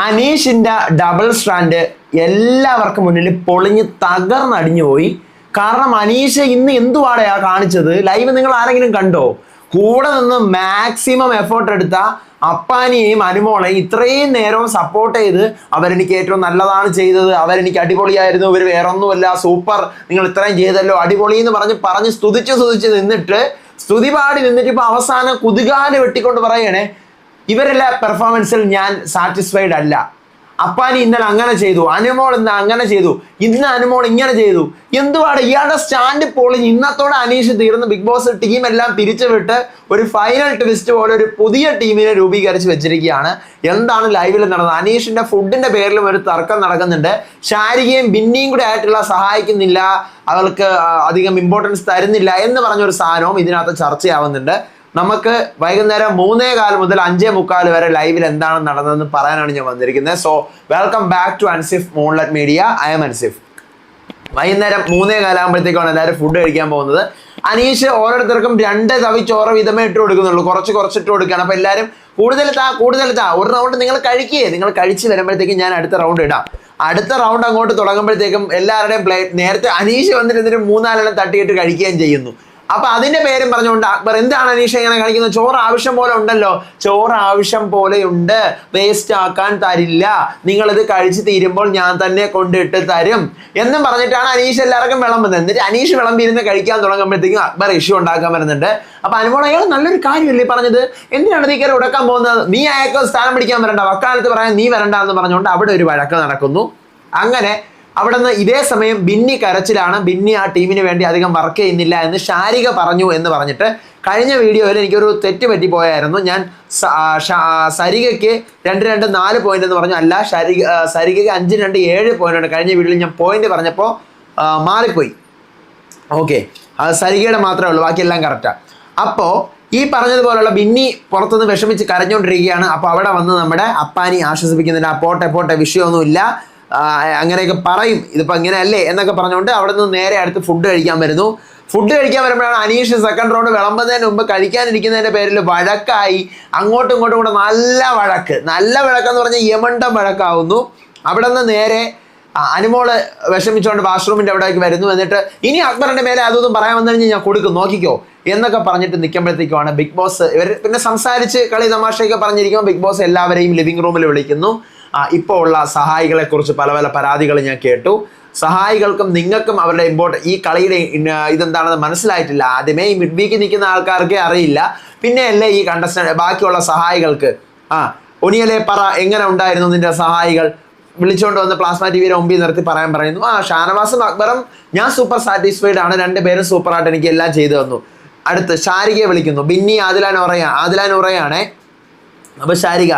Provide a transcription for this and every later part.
അനീഷിന്റെ double stand എല്ലാവർക്കും മുന്നിൽ പൊളിഞ്ഞ് തകർന്നടിഞ്ഞു പോയി. കാരണം അനീഷ് ഇന്ന് എന്തുവാടെയാ കാണിച്ചത്? ലൈവ് നിങ്ങൾ ആരെങ്കിലും കണ്ടോ? കൂടെ നിന്ന് മാക്സിമം എഫേർട്ട് എടുത്ത അപ്പാനിയെയും അനുമോളെയും ഇത്രയും നേരവും സപ്പോർട്ട് ചെയ്ത് അവരെനിക്ക് ഏറ്റവും നല്ലതാണ് ചെയ്തത്, അവരെനിക്ക് അടിപൊളിയായിരുന്നു, ഇവർ വേറൊന്നുമല്ല, സൂപ്പർ, നിങ്ങൾ ഇത്രയും ചെയ്തല്ലോ, അടിപൊളി എന്ന് പറഞ്ഞ് സ്തുതിച്ച് നിന്നിട്ട് സ്തുതിപാടി നിന്നിട്ട് ഇപ്പൊ അവസാനം കുതികാല് വെട്ടിക്കൊണ്ട് പറയണേ ഇവരെല്ലാം പെർഫോമൻസിൽ ഞാൻ സാറ്റിസ്ഫൈഡ് അല്ല. അപ്പാനി ഇന്നലെ അങ്ങനെ ചെയ്തു, അനുമോൾ ഇന്ന് അങ്ങനെ ചെയ്തു, ഇന്ന് അനുമോൾ ഇങ്ങനെ ചെയ്തു. എന്തുവാണ് ഇയാളുടെ സ്റ്റാൻഡ് പൊളിഞ്ഞ് ഇന്നത്തോടെ അനീഷ് തീർന്ന് ബിഗ് ബോസ് ടീമെല്ലാം പിരിച്ചുവിട്ട് ഒരു ഫൈനൽ ട്വിസ്റ്റ് പോലെ ഒരു പുതിയ ടീമിനെ രൂപീകരിച്ച് വെച്ചിരിക്കുകയാണ്. എന്താണ് ലൈവിൽ നടന്നത്? അനീഷിന്റെ ഫുഡിന്റെ പേരിലും ഒരു തർക്കം നടക്കുന്നുണ്ട്. ശാരികയും ബിന്നിയും കൂടെ ആയിട്ടുള്ള സഹായിക്കുന്നില്ല, അവൾക്ക് അധികം ഇമ്പോർട്ടൻസ് തരുന്നില്ല എന്ന് പറഞ്ഞൊരു സാധനവും ഇതിനകത്ത് ചർച്ചയാവുന്നുണ്ട്. നമുക്ക് വൈകുന്നേരം 3:15 മുതൽ 5:45 വരെ ലൈവിൽ എന്താണ് നടന്നതെന്ന് പറയാനാണ് ഞാൻ വന്നിരിക്കുന്നത്. So welcome back to Ansif moonlight media. I am Ansif. വൈകുന്നേരം 3:15 ആകുമ്പോഴത്തേക്കാണ് എല്ലാവരും ഫുഡ് കഴിക്കാൻ പോകുന്നത്. അനീഷ് ഓരോരുത്തർക്കും 2 തവി ചോറ് വീതമേ ഇട്ട് കൊടുക്കുന്നുള്ളൂ, കുറച്ചിട്ട് കൊടുക്കുകയാണ്. അപ്പൊ എല്ലാവരും കൂടുതൽ താ, ഒരു റൗണ്ട് നിങ്ങൾ കഴിക്കുകയെ, നിങ്ങൾ കഴിച്ച് വരുമ്പോഴത്തേക്കും ഞാൻ അടുത്ത റൗണ്ട് ഇടാം. അടുത്ത റൗണ്ട് അങ്ങോട്ട് തുടങ്ങുമ്പോഴത്തേക്കും എല്ലാവരുടെയും പ്ലേറ്റ് നേരത്തെ അനീഷ് വന്നിട്ട് 3-4 തട്ടിയിട്ട് കഴിക്കുകയും ചെയ്യുന്നു. അപ്പൊ അതിന്റെ പേരും പറഞ്ഞുകൊണ്ട് അക്ബർ എന്താണ് അനീഷ ഇങ്ങനെ കാണിക്കുന്നത്? ചോറ് ആവശ്യം പോലെ ഉണ്ടല്ലോ, ചോറ് ആവശ്യം പോലെ ഉണ്ട്, വേസ്റ്റ് ആക്കാൻ തരില്ല, നിങ്ങളിത് കഴിച്ച് തീരുമ്പോൾ ഞാൻ തന്നെ കൊണ്ടിട്ട് തരും എന്നും പറഞ്ഞിട്ടാണ് അനീഷ് എല്ലാവർക്കും വിളമ്പുന്നത്. എന്നിട്ട് അനീഷ് വിളമ്പിരുന്ന് കഴിക്കാൻ തുടങ്ങുമ്പോഴത്തേക്കും അക്ബർ ഇഷ്യൂ ഉണ്ടാക്കാൻ വരുന്നുണ്ട്. അപ്പൊ അനുമോൾ അയാൾ നല്ലൊരു കാര്യമല്ലേ പറഞ്ഞത്, എന്തിനാണ് നീ കയറി ഉടക്കാൻ പോകുന്നത്, നീ അയാൾക്ക് സ്ഥാനം പിടിക്കാൻ വരണ്ട, വക്കാലത്ത് പറയാൻ നീ വരണ്ട എന്ന് പറഞ്ഞുകൊണ്ട് അവിടെ ഒരു വഴക്ക് നടക്കുന്നു. അങ്ങനെ അവിടെ നിന്ന് ഇതേ സമയം ബിന്നി കരച്ചിലാണ്. ബിന്നി ആ ടീമിന് വേണ്ടി അധികം വർക്ക് ചെയ്യുന്നില്ല എന്ന് ശാരിക പറഞ്ഞു എന്ന് പറഞ്ഞിട്ട് കഴിഞ്ഞ വീഡിയോയിൽ എനിക്കൊരു തെറ്റ് പറ്റിപ്പോയായിരുന്നു. ഞാൻ സരികയ്ക്ക് 2-2 4 പോയിന്റ് എന്ന് പറഞ്ഞു, അല്ല സരികയ്ക്ക് 5-2 7 പോയിന്റ് ഉണ്ട്. കഴിഞ്ഞ വീഡിയോയിൽ ഞാൻ പോയിന്റ് പറഞ്ഞപ്പോൾ മാറിപ്പോയി. ഓക്കെ, അത് സരികയുടെ മാത്രമേ ഉള്ളൂ, ബാക്കിയെല്ലാം കറക്റ്റാണ്. അപ്പോൾ ഈ പറഞ്ഞതുപോലുള്ള ബിന്നി പുറത്തുനിന്ന് വിഷമിച്ച് കരഞ്ഞുകൊണ്ടിരിക്കുകയാണ്. അപ്പോൾ അവിടെ വന്ന് നമ്മുടെ അപ്പാനി ആശ്വസിപ്പിക്കുന്നുണ്ട്. ആ പോട്ടെ വിഷയമൊന്നുമില്ല, അങ്ങനെയൊക്കെ പറയും, ഇതിപ്പോൾ ഇങ്ങനെയല്ലേ എന്നൊക്കെ പറഞ്ഞുകൊണ്ട് അവിടെ നിന്ന് നേരെ അടുത്ത് ഫുഡ് കഴിക്കാൻ വരുന്നു. ഫുഡ് കഴിക്കാൻ വരുമ്പോഴാണ് അനീഷ് സെക്കൻഡ് റൗണ്ട് വിളമ്പുന്നതിന് മുമ്പ് കഴിക്കാനിരിക്കുന്നതിൻ്റെ പേരിൽ വഴക്കായി, അങ്ങോട്ടും ഇങ്ങോട്ടും കൂടെ നല്ല വഴക്കെന്ന് പറഞ്ഞാൽ യമണ്ടം വഴക്കാവുന്നു. അവിടെ നിന്ന് നേരെ അനുമോള് വിഷമിച്ചുകൊണ്ട് വാഷ്റൂമിൻ്റെ അവിടേക്ക് വരുന്നു. എന്നിട്ട് ഇനി അക്ബറിൻ്റെ മേലെ അതൊന്നും പറയാൻ വന്നു കഴിഞ്ഞാൽ ഞാൻ കൊടുക്കും, നോക്കിക്കോ എന്നൊക്കെ പറഞ്ഞിട്ട് നിൽക്കുമ്പോഴത്തേക്കുമാണ് ബിഗ് ബോസ് ഇവർ പിന്നെ സംസാരിച്ച് കളി തമാശയൊക്കെ പറഞ്ഞിരിക്കുമ്പോൾ ബിഗ് ബോസ് എല്ലാവരെയും ലിവിംഗ് റൂമിൽ വിളിക്കുന്നു. ഇപ്പോൾ ഉള്ള സഹായികളെക്കുറിച്ച് പല പരാതികൾ ഞാൻ കേട്ടു. സഹായികൾക്കും നിങ്ങൾക്കും അവരുടെ ഈ കളിയുടെ ഇതെന്താണെന്ന് മനസ്സിലായിട്ടില്ല. ആദ്യമേ ഈ മിഡ് വീക്ക് നിൽക്കുന്ന ആൾക്കാർക്കേ അറിയില്ല, പിന്നെയല്ലേ ഈ കണ്ടസ്റ്റന്റ് ബാക്കിയുള്ള സഹായികൾക്ക്. ഒനിയലെ പറ, എങ്ങനെ ഉണ്ടായിരുന്നു നിന്റെ സഹായികൾ? വിളിച്ചുകൊണ്ട് വന്ന് പ്ലാസ്മ ടിവിയുടെ മുമ്പിൽ നിർത്തി പറയാൻ പറയുന്നു. ഷാനവാസും അക്ബറും ഞാൻ സൂപ്പർ സാറ്റിസ്ഫൈഡ് ആണ്, 2 പേരും സൂപ്പറായിട്ട് എനിക്ക് എല്ലാം ചെയ്തു തന്നു. അടുത്ത് ശാരികയെ വിളിക്കുന്നു. ബിന്നി ആദിലാനൂറയാണേ. അപ്പോൾ ശാരിക,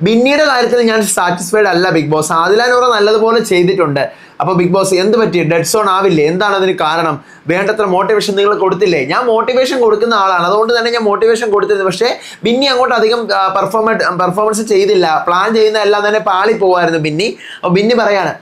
ബിന്നിയുടെ കാര്യത്തിൽ ഞാൻ സാറ്റിസ്ഫൈഡ് അല്ല ബിഗ് ബോസ്, ആദിലാനൂറ നല്ലതുപോലെ ചെയ്തിട്ടുണ്ട്. അപ്പോൾ ബിഗ് ബോസ് എന്ത് പറ്റി, ഡെഡ് സോൺ ആവില്ലേ, എന്താണ് അതിന് കാരണം, വേണ്ടത്ര മോട്ടിവേഷൻ നിങ്ങൾ കൊടുത്തില്ലേ? ഞാൻ മോട്ടിവേഷൻ കൊടുക്കുന്ന ആളാണ്, അതുകൊണ്ട് തന്നെ ഞാൻ മോട്ടിവേഷൻ കൊടുത്തിരുന്നു. പക്ഷേ ബിന്നി അങ്ങോട്ട് അധികം പെർഫോമൻസ് ചെയ്തില്ല, പ്ലാൻ ചെയ്യുന്ന എല്ലാം തന്നെ പാളി പോവായിരുന്നു ബിന്നി. അപ്പോൾ ബിന്നി പറയാണ്,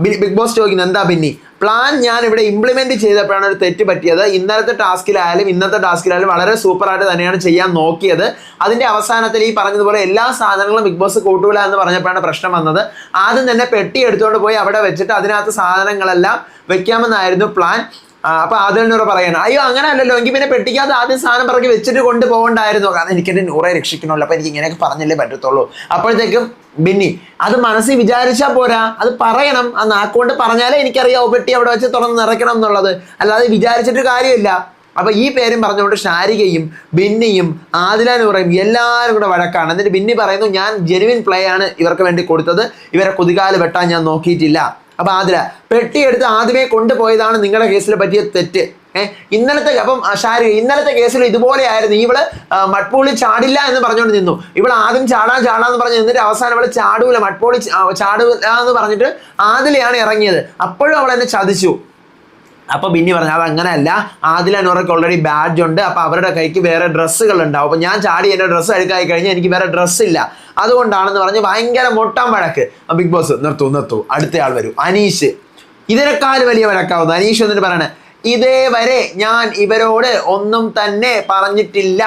ബിഗ് ബോസ് ചോദിക്കുന്നു എന്താ ബിന്നി പ്ലാൻ ഞാൻ ഇവിടെ ഇംപ്ലിമെന്റ് ചെയ്തപ്പോഴാണ് ഒരു തെറ്റ് പറ്റിയത്. ഇന്നത്തെ ടാസ്കിലായാലും വളരെ സൂപ്പറായിട്ട് തന്നെയാണ് ചെയ്യാൻ നോക്കിയത്. അതിന്റെ അവസാനത്തിൽ ഈ പറഞ്ഞതുപോലെ എല്ലാ സാധനങ്ങളും ബിഗ് ബോസ് കൂട്ടൂല എന്ന് പറഞ്ഞപ്പോഴാണ് പ്രശ്നം വന്നത്. ആദ്യം തന്നെ പെട്ടി എടുത്തുകൊണ്ട് പോയി അവിടെ വെച്ചിട്ട് അതിനകത്ത് സാധനങ്ങളെല്ലാം വെക്കാമെന്നായിരുന്നു പ്ലാൻ. അപ്പൊ ആദിലനൂറ പറയണം, അയ്യോ അങ്ങനെ അല്ലല്ലോ, എങ്കിൽ പിന്നെ പെട്ടിക്കാതെ ആദ്യം സാധനം പിറകെ വെച്ചിട്ട് കൊണ്ടുപോകണ്ടായിരുന്നു, കാരണം എനിക്ക് എൻ്റെ നൂറെ രക്ഷിക്കണമല്ലോ, അപ്പൊ എനിക്ക് ഇങ്ങനെയൊക്കെ പറഞ്ഞല്ലേ പറ്റത്തുള്ളൂ. അപ്പോഴത്തേക്കും ബിന്നി, അത് മനസ്സിൽ വിചാരിച്ചാൽ പോരാ, അത് പറയണം, ആ നാക്കുകൊണ്ട് പറഞ്ഞാലേ എനിക്കറിയാവൂ പെട്ടി അവിടെ വെച്ച് തുറന്ന് നിറയ്ക്കണം എന്നുള്ളത്, അല്ലാതെ വിചാരിച്ചിട്ട് കാര്യമില്ല. അപ്പൊ ഈ പേരും പറഞ്ഞുകൊണ്ട് ശാരികയും ബിന്നിയും ആദിലാനൂറയും എല്ലാവരും കൂടെ വഴക്കാണ്. എന്നിട്ട് ബിന്നി പറയുന്നു, ഞാൻ ജെനുവിൻ പ്ലേ ആണ് ഇവർക്ക് വേണ്ടി കൊടുത്തത്, ഇവരെ കുതികാല് വെട്ടാൻ ഞാൻ നോക്കിയിട്ടില്ല. അപ്പൊ ആദില, പെട്ടിയെടുത്ത് ആദ്യമേ കൊണ്ടുപോയതാണ് നിങ്ങളുടെ കേസിൽ പറ്റിയ തെറ്റ്. ശാരിക, ഇന്നലത്തെ കേസിൽ ഇതുപോലെ ആയിരുന്നു, ഇവള് മട്ട്പോളി ചാടില്ല എന്ന് പറഞ്ഞുകൊണ്ട് നിന്നു. ഇവൾ ആദ്യം ചാടാന്ന് പറഞ്ഞു നിന്നിട്ട് അവസാനം അവള് ചാടൂല, മട്ട്പോളി ചാടൂല എന്ന് പറഞ്ഞിട്ട് ആദിലയാണ് ഇറങ്ങിയത്. അപ്പോഴും അവൾ എന്നെ ചതിച്ചു. അപ്പൊ ബിന്നി പറഞ്ഞു, അത് അങ്ങനെയല്ല, ആദിലാനൂറയ്ക്ക് ഓൾറെഡി ബാഡ്ജ് ഉണ്ട്, അപ്പൊ അവരുടെ കൈക്ക് വേറെ ഡ്രസ്സുകൾ ഉണ്ടാവും, അപ്പൊ ഞാൻ ചാടി എൻ്റെ ഡ്രസ്സ് അഴുക്കായി കഴിഞ്ഞാൽ എനിക്ക് വേറെ ഡ്രസ്സില്ല, അതുകൊണ്ടാണെന്ന് പറഞ്ഞ് ഭയങ്കര മൊട്ടാൻ വഴക്ക്. ബിഗ് ബോസ് നിർത്തൂ, അടുത്തയാൾ വരൂ, അനീഷ്. ഇതിനേക്കാൾ വലിയ വഴക്കാവുന്നു. അനീഷ് എന്നിട്ട് പറയണേ, ഇതേവരെ ഞാൻ ഇവരോട് ഒന്നും തന്നെ പറഞ്ഞിട്ടില്ല.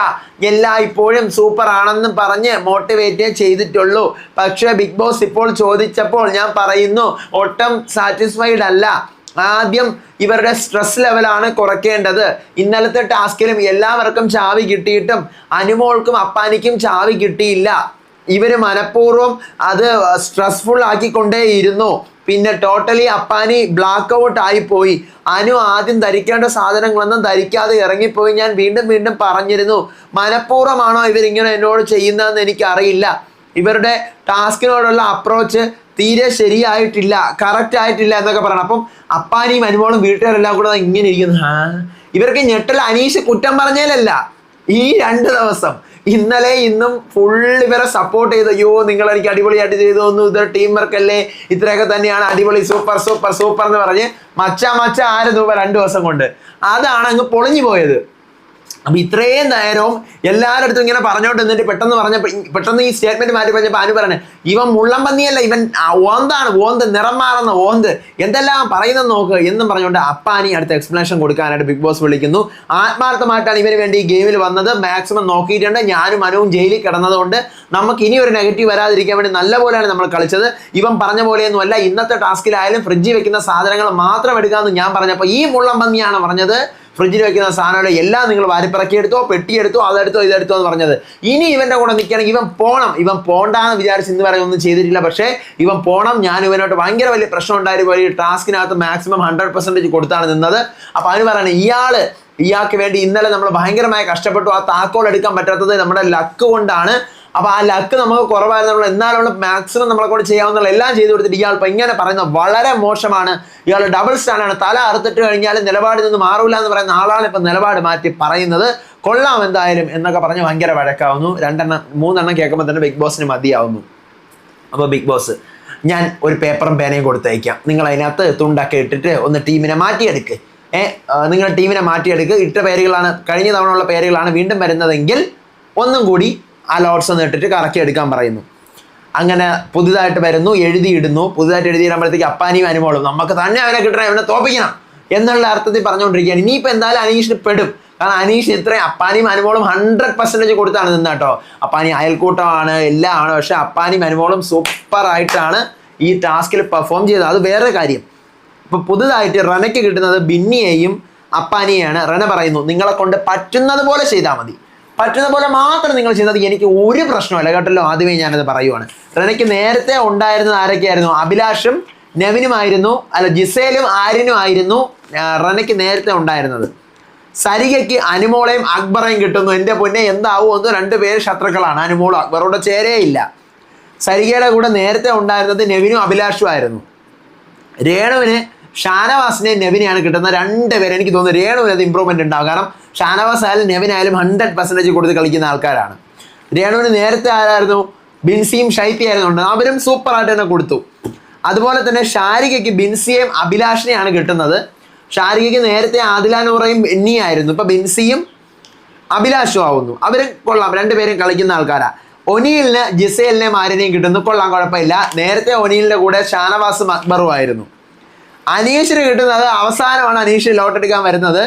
ഇപ്പോഴും സൂപ്പർ ആണെന്ന് പറഞ്ഞ് മോട്ടിവേറ്റ് ചെയ്തിട്ടുള്ളൂ. പക്ഷെ ബിഗ് ബോസ് ഇപ്പോൾ ചോദിച്ചപ്പോൾ ഞാൻ പറയുന്നു ഒട്ടും സാറ്റിസ്ഫൈഡ് അല്ല. ആദ്യം ഇവരുടെ സ്ട്രെസ് ലെവലാണ് കുറയ്ക്കേണ്ടത്. ഇന്നലത്തെ ടാസ്കിലും എല്ലാവർക്കും ചാവി കിട്ടിയിട്ടും അനുമോൾക്കും അപ്പാനിക്കും ചാവി കിട്ടിയില്ല. ഇവര് മനഃപൂർവ്വം അത് സ്ട്രെസ്ഫുൾ ആക്കിക്കൊണ്ടേയിരുന്നു. പിന്നെ ടോട്ടലി അപ്പാനി ബ്ലാക്ക് ഔട്ട് ആയിപ്പോയി. അനു ആദ്യം ധരിക്കേണ്ട സാധനങ്ങളൊന്നും ധരിക്കാതെ ഇറങ്ങിപ്പോയി. ഞാൻ വീണ്ടും വീണ്ടും പറഞ്ഞിരുന്നു, മനഃപൂർവ്വമാണോ ഇവരിങ്ങനെ എന്നോട് ചെയ്യുന്നതെന്ന് എനിക്കറിയില്ല. ഇവരുടെ ടാസ്കിനോടുള്ള അപ്രോച്ച് തീരെ ശരിയായിട്ടില്ല, കറക്റ്റ് ആയിട്ടില്ല എന്നൊക്കെ പറയണം. അപ്പം അപ്പാനിയും അനുമോളും വീട്ടുകാരെല്ലാം കൂടെ ഇങ്ങനെ ഇരിക്കുന്നു. ഇവർക്ക് ഞെട്ടൽ അനീഷ് കുറ്റം പറഞ്ഞതിലല്ല, ഈ 2 ദിവസം ഇന്നലെ ഇന്നും ഫുൾ ഇവരെ സപ്പോർട്ട് ചെയ്ത്, അയ്യോ നിങ്ങൾ എനിക്ക് അടിപൊളിയായിട്ട് ചെയ്തു തോന്നുന്നു, ഇത് ടീം വർക്ക് അല്ലേ, ഇത്രയൊക്കെ തന്നെയാണ്, അടിപൊളി, സൂപ്പർ സൂപ്പർ സൂപ്പർ എന്ന് പറഞ്ഞ് മച്ച ആയിരുന്നു 2 ദിവസം കൊണ്ട്. അതാണ് അങ്ങ് പൊളിഞ്ഞു പോയത്. അപ്പൊ ഇത്രയും നേരവും എല്ലാവരുടെ അടുത്തും ഇങ്ങനെ പറഞ്ഞോണ്ട് എന്നിട്ട് പെട്ടെന്ന് ഈ സ്റ്റേറ്റ്മെന്റ് മാറ്റി പറഞ്ഞപ്പോൾ അനു പറഞ്ഞേ, ഇവൻ മുള്ളംപന്നിയല്ല, ഇവൻ ഓന്താണ്, ഓന്ത്, നിറം മാറുന്ന ഓന്ത്, എന്തെല്ലാം പറയുന്നത് നോക്ക് എന്നും പറഞ്ഞുകൊണ്ട് അപ്പാനി അടുത്ത എക്സ്പ്ലനേഷൻ കൊടുക്കാനായിട്ട് ബിഗ് ബോസ് വിളിക്കുന്നു. ആത്മാർത്ഥമായിട്ടാണ് ഇവന് വേണ്ടി ഈ ഗെയിമിൽ വന്നത്, മാക്സിമം നോക്കിയിട്ടുണ്ട്. ഞാനും അനുവും ജയിലിൽ കിടന്നതുകൊണ്ട് നമുക്ക് ഇനി ഒരു നെഗറ്റീവ് വരാതിരിക്കാൻ വേണ്ടി നല്ലപോലെയാണ് നമ്മൾ കളിച്ചത്. ഇവൻ പറഞ്ഞ പോലെയൊന്നുമല്ല, ഇന്നത്തെ ടാസ്കിലായാലും ഫ്രിഡ്ജിൽ വെക്കുന്ന സാധനങ്ങൾ മാത്രം എടുക്കാമെന്ന് ഞാൻ പറഞ്ഞപ്പോൾ ഈ മുള്ളംപന്നിയാണ് പറഞ്ഞത് ഫ്രിഡ്ജിൽ വെക്കുന്ന സാധനങ്ങൾ എല്ലാം നിങ്ങൾ വാരിപ്പിറക്കിയെടുത്തോ, പെട്ടിയെടുത്തോ, അതെടുത്തോ ഇതെടുത്തോ എന്ന് പറഞ്ഞത്. ഇനി ഇവന്റെ കൂടെ നിൽക്കുകയാണെങ്കിൽ ഇവൻ പോണ്ടാന്ന് വിചാരിച്ച് ഇന്ന് വരെ ഒന്നും ചെയ്തിട്ടില്ല. പക്ഷേ ഇവൻ പോണം. ഞാൻ ഇവനോട്ട് ഭയങ്കര വലിയ പ്രശ്നം ഉണ്ടായിരുന്നു. ഈ ടാസ്കിനകത്ത് മാക്സിമം 100% കൊടുത്താണ് നിന്നത്. അപ്പൊ അതിന് പറയണേ, ഇയാൾക്ക് വേണ്ടി ഇന്നലെ നമ്മൾ ഭയങ്കരമായി കഷ്ടപ്പെട്ടു. ആ താക്കോൽ എടുക്കാൻ പറ്റാത്തത് നമ്മുടെ ലക്ക് കൊണ്ടാണ്. അപ്പൊ ആ ലക്ക് നമുക്ക് കുറവായിരുന്നു. നമ്മൾ എന്നാലും മാക്സിമം നമ്മളെ കൂടെ ചെയ്യാവുന്ന എല്ലാം ചെയ്തു കൊടുത്തിട്ട് ഇയാൾ ഇപ്പൊ ഇങ്ങനെ പറയുന്നത് വളരെ മോശമാണ്. ഇയാൾ ഡബിൾ സ്റ്റാൻഡാണ്. തല അറുത്തിട്ട് കഴിഞ്ഞാൽ നിലപാടിൽ നിന്ന് മാറൂല എന്ന് പറയുന്ന ആളാണ് ഇപ്പൊ നിലപാട് മാറ്റി പറയുന്നത്. കൊള്ളാം എന്തായാലും എന്നൊക്കെ പറഞ്ഞ് ഭയങ്കര വഴക്കാവുന്നു. 2-3 കേൾക്കുമ്പോൾ തന്നെ ബിഗ് ബോസിന് മതിയാവുന്നു. അപ്പോൾ ബിഗ് ബോസ്, ഞാൻ ഒരു പേപ്പറും പേനയും കൊടുത്തയക്കാം, നിങ്ങൾ അതിനകത്ത് തുണ്ടൊക്കെ ഇട്ടിട്ട് ഒന്ന് ടീമിനെ മാറ്റിയെടുക്ക്. നിങ്ങൾ ടീമിനെ മാറ്റിയെടുക്ക്. ഇട്ട പേരുകളാണ്, കഴിഞ്ഞ തവണ ഉള്ള പേരുകളാണ് വീണ്ടും വരുന്നതെങ്കിൽ ഒന്നും കൂടി ആ ലോട്ട്സ് ഒന്ന് ഇട്ടിട്ട് കറക്കി എടുക്കാൻ പറയുന്നു. അങ്ങനെ പുതുതായിട്ട് വരുന്നു, എഴുതിയിടുന്നു. പുതുതായിട്ട് എഴുതിയിടുമ്പോഴത്തേക്ക് അപ്പാനിയും അനുമോളും നമുക്ക് തന്നെ അവനെ കിട്ടണം, അവനെ തോപ്പിക്കണം എന്നുള്ള അർത്ഥത്തിൽ പറഞ്ഞുകൊണ്ടിരിക്കുകയാണ്. ഇനിയിപ്പോൾ എന്തായാലും അനീഷിന് പെടും. കാരണം അനീഷ് ഇത്രയും അപ്പാനിയും അനുമോളും 100% കൊടുത്താണ് നിന്നാട്ടോ. അപ്പാനി അയൽക്കൂട്ടമാണ്, എല്ലാം ആണ്. പക്ഷെ അപ്പാനിയും അനുമോളും സൂപ്പറായിട്ടാണ് ഈ ടാസ്കിൽ പെർഫോം ചെയ്തത്. അത് വേറെ കാര്യം. ഇപ്പൊ പുതുതായിട്ട് റനയ്ക്ക് കിട്ടുന്നത് ബിന്നിയെയും അപ്പാനിയെയാണ്. റന പറയുന്നു, നിങ്ങളെ കൊണ്ട് പറ്റുന്നത് പോലെ ചെയ്താൽ മതി, പറ്റുന്ന പോലെ മാത്രം നിങ്ങൾ ചെയ്തത്, എനിക്ക് ഒരു പ്രശ്നമല്ല കേട്ടല്ലോ. ആദ്യമേ ഞാനത് പറയുവാണ്. റനയ്ക്ക് നേരത്തെ ഉണ്ടായിരുന്നത് ആരൊക്കെയായിരുന്നു? അഭിലാഷും നെവിനുമായിരുന്നു, ജിസേലും ആര്യനും ആയിരുന്നു റനയ്ക്ക് നേരത്തെ ഉണ്ടായിരുന്നത്. സരികയ്ക്ക് അനുമോളെയും അക്ബറേയും കിട്ടുന്നു. എൻ്റെ പൊന്നെ എന്താവുമെന്ന്, 2 പേര് ശത്രുക്കളാണ്. അനുമോളും അക്ബറോട് ചേരേയില്ല. സരികയുടെ കൂടെ നേരത്തെ ഉണ്ടായിരുന്നത് നെവിനും അഭിലാഷും ആയിരുന്നു. രേണുവിന് ഷാനവാസിനെയും നെവിനെയാണ് കിട്ടുന്നത്. 2 പേര്. എനിക്ക് തോന്നുന്നു രേണുവിന് അത് ഇമ്പ്രൂവ്മെന്റ് ഉണ്ടാവും. കാരണം ഷാനവാസ് ആയാലും നെവിനായാലും 100% കൊടുത്ത് കളിക്കുന്ന ആൾക്കാരാണ്. രേണുവിന് നേരത്തെ ആരായിരുന്നു? ബിൻസിയും ഷൈത്തി ആയിരുന്നു. അവരും സൂപ്പറായിട്ട് തന്നെ കൊടുത്തു. അതുപോലെ തന്നെ ഷാരികയ്ക്ക് ബിൻസിയെയും അഭിലാഷിനെയാണ് കിട്ടുന്നത്. ഷാരികയ്ക്ക് നേരത്തെ ആദിലാനൂറയും ബെന്നിയായിരുന്നു. ഇപ്പൊ ബിൻസിയും അഭിലാഷും ആവുന്നു. അവരും കൊള്ളാം, 2 പേരും കളിക്കുന്ന ആൾക്കാരാണ്. ഒനീലിന് ജിസേലിനെയും ആര്യനെയും കിട്ടുന്നു. കൊള്ളാം, കുഴപ്പമില്ല. നേരത്തെ ഒനീലിന്റെ കൂടെ ഷാനവാസും അക്ബറും ആയിരുന്നു. അനീഷിന് കിട്ടുന്നത് അവസാനമാണ്. അനീഷ് ലോട്ടെടുക്കാൻ വരുന്നത്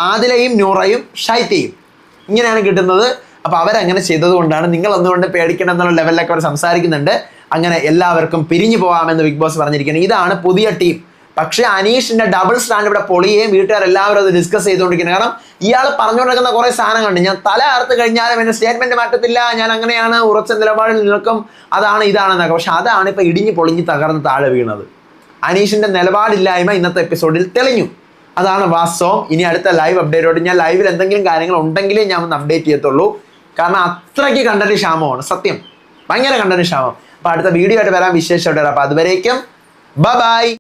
ആദിലയും നൂറയും ഷൈത്തയും ഇങ്ങനെയാണ് കിട്ടുന്നത്. അപ്പോൾ അവരങ്ങനെ ചെയ്തത് കൊണ്ടാണ്. നിങ്ങൾ ഒന്നുകൊണ്ട് പേടിക്കണം എന്നുള്ള ലെവലിലൊക്കെ അവർ സംസാരിക്കുന്നുണ്ട്. അങ്ങനെ എല്ലാവർക്കും പിരിഞ്ഞു പോകാമെന്ന് ബിഗ് ബോസ് പറഞ്ഞിരിക്കുന്നത്. ഇതാണ് പുതിയ ടീം. പക്ഷേ അനീഷിന്റെ ഡബിൾ സ്റ്റാൻഡ് ഇവിടെ പൊളിയേയും വീട്ടുകാരെല്ലാവരും അത് ഡിസ്കസ് ചെയ്തുകൊണ്ടിരിക്കുന്നത്. കാരണം ഇയാൾ പറഞ്ഞുകൊണ്ടിരിക്കുന്ന കുറേ സാധനങ്ങളുണ്ട്. ഞാൻ തല അറുത്ത് കഴിഞ്ഞാലും എന്റെ സ്റ്റേറ്റ്മെന്റ് മാറ്റത്തില്ല, ഞാൻ അങ്ങനെയാണ്, ഉറച്ച നിലപാടിൽ നിൽക്കും, അതാണ് ഇതാണെന്നൊക്കെ. പക്ഷെ അതാണ് ഇപ്പൊ ഇടിഞ്ഞ് പൊളിഞ്ഞ് തകർന്ന് താഴെ വീണത്. അനീഷിന്റെ നിലപാടില്ലായ്മ ഇന്നത്തെ എപ്പിസോഡിൽ തെളിഞ്ഞു. അതാണ് വാസ്തവം. ഇനി അടുത്ത ലൈവ് അപ്ഡേറ്റോട് ഞാൻ ലൈവിൽ എന്തെങ്കിലും കാര്യങ്ങൾ ഉണ്ടെങ്കിലേ ഞാൻ ഒന്ന് അപ്ഡേറ്റ് ചെയ്യത്തുള്ളൂ. കാരണം അത്രയ്ക്ക് കണ്ടന്റ് ക്ഷാമമാണ്, സത്യം ഭയങ്കര കണ്ടന്റ് ക്ഷാമം. അപ്പൊ അടുത്ത വീഡിയോ ആയിട്ട് വരാൻ വിശേഷമായിട്ട് വരാം. അപ്പൊ അതുവരേക്കും ബൈ.